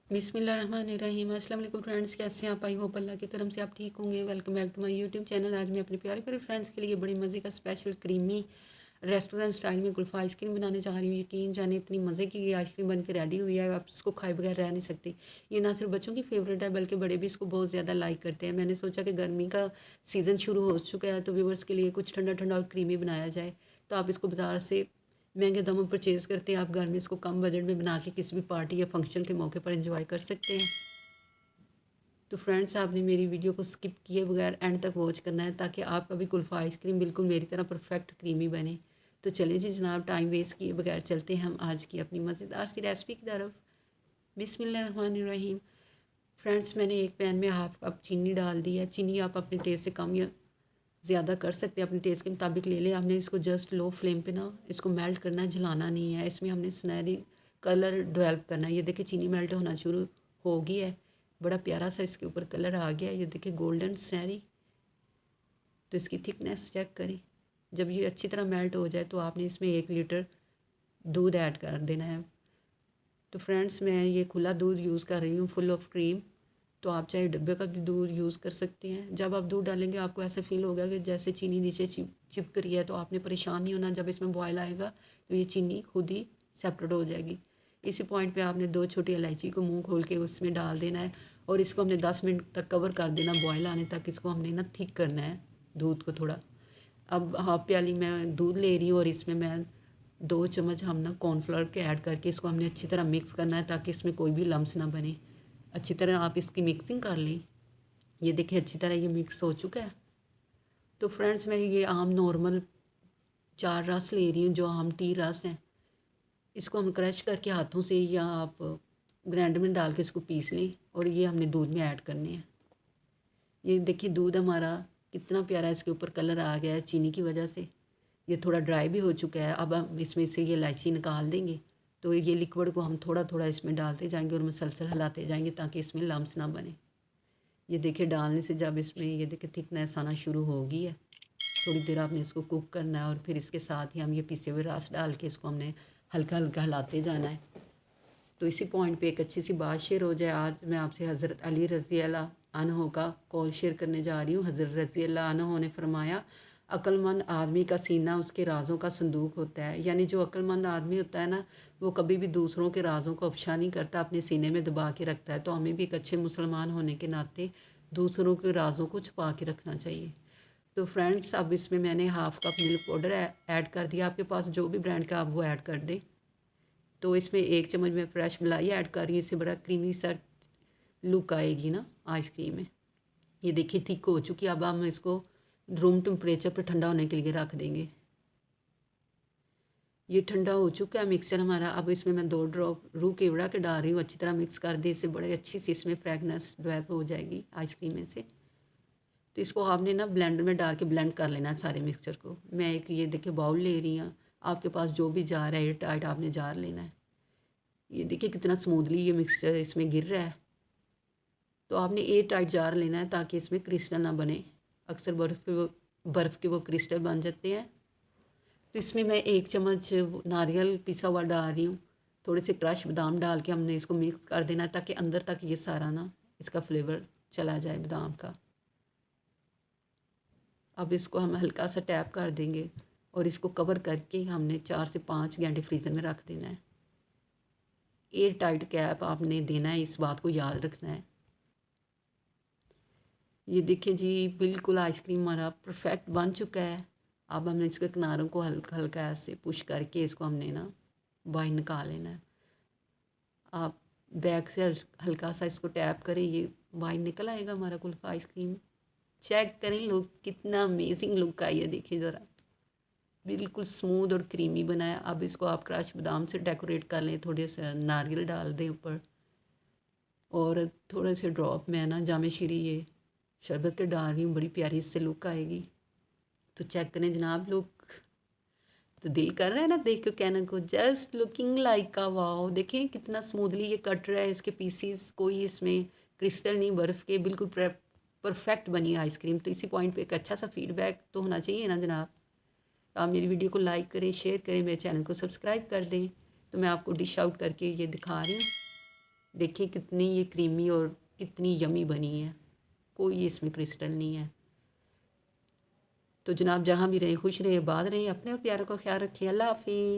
बिस्मिल्लाहिर्रहमानिर्रहीम। अस्सलाम वालेकुम फ्रेंड्स, कैसे हैं आप? आई होप अल्लाह के करम से आप ठीक होंगे। Welcome back to my YouTube channel. आज मैं अपने प्यारे प्यारे फ्रेंड्स के लिए बड़ी मज़े का स्पेशल क्रीमी रेस्टोरेंट स्टाइल में कुल्फ़ा आइसक्रीम बनाने जा रही हूँ। यकीन जाने इतनी मज़े की ये आइसक्रीम बन के रेडी हुई है, आप इसको खाए बगैर रह नहीं सकती। ये ना सिर्फ बच्चों की फेवरेट है बल्कि बड़े भी इसको बहुत ज़्यादा लाइक करते हैं। मैंने सोचा कि गर्मी का सीज़न शुरू हो चुका है तो व्यूवर्स के लिए कुछ ठंडा ठंडा और क्रीमी बनाया जाए। तो आप इसको बाज़ार से महंगे दामों पर परचेज़ करते हैं, आप घर में इसको कम बजट में बना के किसी भी पार्टी या फंक्शन के मौके पर एंजॉय कर सकते हैं। तो फ्रेंड्स, आपने मेरी वीडियो को स्किप किए बगैर एंड तक वॉच करना है ताकि आपका भी कुल्फ़ा आइसक्रीम बिल्कुल मेरी तरह परफेक्ट क्रीमी बने। तो चलिए जी जनाब, टाइम वेस्ट किए बगैर चलते हैं हम आज की अपनी मज़ेदार सी रेसिपी की तरफ। बिस्मिल्लाहिर्रहमानिर्रहीम। फ्रेंड्स, मैंने एक पैन में हाफ़ कप चीनी डाल दी है। चीनी आप अपने टेस्ट से कम या ज़्यादा कर सकते हैं, अपने टेस्ट के मुताबिक ले लें। हमने इसको जस्ट लो फ्लेम पे ना इसको मेल्ट करना है, जलाना नहीं है। इसमें हमने सुनहरी कलर डेवलप करना है। ये देखिए चीनी मेल्ट होना शुरू हो गई है, बड़ा प्यारा सा इसके ऊपर कलर आ गया है। ये देखिए गोल्डन सुनहरी। तो इसकी थिकनेस चेक करें। जब ये अच्छी तरह मेल्ट हो जाए तो आपने इसमें 1 लीटर दूध ऐड कर देना है। तो फ्रेंड्स, मैं ये खुला दूध यूज़ कर रही हूँ, फुल ऑफ क्रीम। तो आप चाहे डब्बे का भी दूध यूज़ कर सकते हैं। जब आप दूध डालेंगे आपको ऐसा फील होगा कि जैसे चीनी नीचे चिपक रही है, तो आपने परेशान नहीं होना। जब इसमें बॉयल आएगा तो ये चीनी खुद ही सेपरेट हो जाएगी। इसी पॉइंट पे आपने 2 छोटी इलायची को मुंह खोल के उसमें डाल देना है और इसको हमने 10 मिनट तक कवर कर देना बॉयल आने तक। इसको हमने ना थिक करना है दूध को थोड़ा। अब हाफ प्याली मैं दूध ले रही हूँ और इसमें मैं 2 चम्मच हम ना कॉर्नफ्लोर के ऐड करके इसको हमने अच्छी तरह मिक्स करना है ताकि इसमें कोई भी लम्स ना बने। अच्छी तरह आप इसकी मिक्सिंग कर लें। ये देखिए अच्छी तरह ये मिक्स हो चुका है। तो फ्रेंड्स, मैं ये आम नॉर्मल 4 रस ले रही हूँ, जो आम टी रस हैं। इसको हम क्रश करके हाथों से या आप ग्राइंडर में डाल के इसको पीस लें और ये हमने दूध में ऐड करने हैं। ये देखिए दूध हमारा कितना प्यारा इसके ऊपर कलर आ गया है चीनी की वजह से। ये थोड़ा ड्राई भी हो चुका है। अब हम इसमें से ये इलायची निकाल देंगे। तो ये लिक्विड को हम थोड़ा थोड़ा इसमें डालते जाएंगे और मुसलसल हिलाते जाएंगे ताकि इसमें लम्स ना बने। ये देखिए डालने से जब इसमें ये देखिए थिकनेस आना शुरू हो गई है, थोड़ी देर आपने इसको कुक करना है और फिर इसके साथ ही हम ये पिसे हुए रस डाल के इसको हमने हल्का हल्का हिलाते जाना है। तो इसी पॉइंट पे एक अच्छी सी बात शेयर हो जाए। आज मैं आपसे हज़रत अली रज़ी अल्लाह अन्हो का कॉल शेयर करने जा रही हूँ। हज़रत रज़ी अल्लाह अन्हो ने फरमाया, अक्लमंद आदमी का सीना उसके राज़ों का संदूक होता है। यानी जो अक्लमंद आदमी होता है ना, वो कभी भी दूसरों के राज़ों को अफशा नहीं करता, अपने सीने में दबा के रखता है। तो हमें भी एक अच्छे मुसलमान होने के नाते दूसरों के राज़ों को छुपा के रखना चाहिए। तो फ्रेंड्स, अब इसमें मैंने half cup milk powder add कर दिया। आपके पास जो भी ब्रांड का आप वो ऐड कर दें। तो इसमें 1 चम्मच मैं फ्रेश मलाई ऐड कर रही हूँ। इससे बड़ा क्रीमी सा लुक आएगी ना आइसक्रीम में। ये देखिए थिक हो चुकी है। अब हम इसको रूम टेम्परेचर पर ठंडा होने के लिए रख देंगे। ये ठंडा हो चुका है मिक्सचर हमारा। अब इसमें मैं 2 ड्रॉप रूह केवड़ा के डाल रही हूँ। अच्छी तरह मिक्स कर दे, इससे बड़े अच्छी सी इसमें फ्रेगनेंस डेवलप हो जाएगी आइसक्रीम में से। तो इसको आपने ना ब्लेंडर में डाल के ब्लेंड कर लेना है सारे मिक्सचर को। मैं एक ये देखिए बाउल ले रही हूँ। आपके पास जो भी जार है एयर टाइट आपने जार लेना है। ये देखिए कितना स्मूथली ये मिक्सचर इसमें गिर रहा है। तो आपने एयर टाइट जार लेना है ताकि इसमें क्रिस्टल ना बने। अक्सर बर्फ़ के वो क्रिस्टल बन जाते हैं। तो इसमें मैं 1 चम्मच नारियल पिसा हुआ डाल रही हूँ। थोड़े से क्रश बादाम डाल के हमने इसको मिक्स कर देना है ताकि अंदर तक ये सारा ना इसका फ्लेवर चला जाए बादाम का। अब इसको हम हल्का सा टैप कर देंगे और इसको कवर करके हमने 4 से 5 घंटे फ्रीज़र में रख देना है। एयर टाइट कैप आपने देना है, इस बात को याद रखना है। ये देखिए जी बिल्कुल आइसक्रीम हमारा परफेक्ट बन चुका है। अब हमने इसके किनारों को हल्का हल्का ऐसे पुश करके इसको हमने ना बाहर निकाल लेना है। आप बैक से हल्का सा इसको टैप करें, ये बाहर निकल आएगा हमारा कुल्फ़ा आइसक्रीम। चेक करें लुक, कितना अमेजिंग लुक आई है, देखिए ज़रा बिल्कुल स्मूथ और क्रीमी बनाया। अब इसको आप क्रश बादाम से डेकोरेट कर लें, थोड़े से नारियल डाल दें ऊपर और थोड़े से ड्रॉप में ना जामे शीरी ये शरबत के डाल रही हूँ। बड़ी प्यारी इससे लुक आएगी। तो चेक करें जनाब लुक। तो दिल कर रहा है ना देख के कहने को, just looking like a wow. देखिए कितना स्मूथली ये कट रहा है, इसके पीसीस कोई इसमें क्रिस्टल नहीं, बर्फ़ के, बिल्कुल परफेक्ट बनी आइसक्रीम। तो इसी पॉइंट पे एक अच्छा सा फीडबैक तो होना चाहिए ना जनाब। तो आप मेरी वीडियो को लाइक करें, शेयर करें, मेरे चैनल को सब्सक्राइब कर दें। तो मैं आपको डिश आउट करके ये दिखा रही हूँ। देखिए कितनी ये क्रीमी और कितनी यमी बनी है, कोई इसमें क्रिस्टल नहीं है। तो जनाब जहाँ भी रहें खुश रहें, आबाद रहें, अपने और प्यारों का ख्याल रखिए। अल्लाह हाफिज़।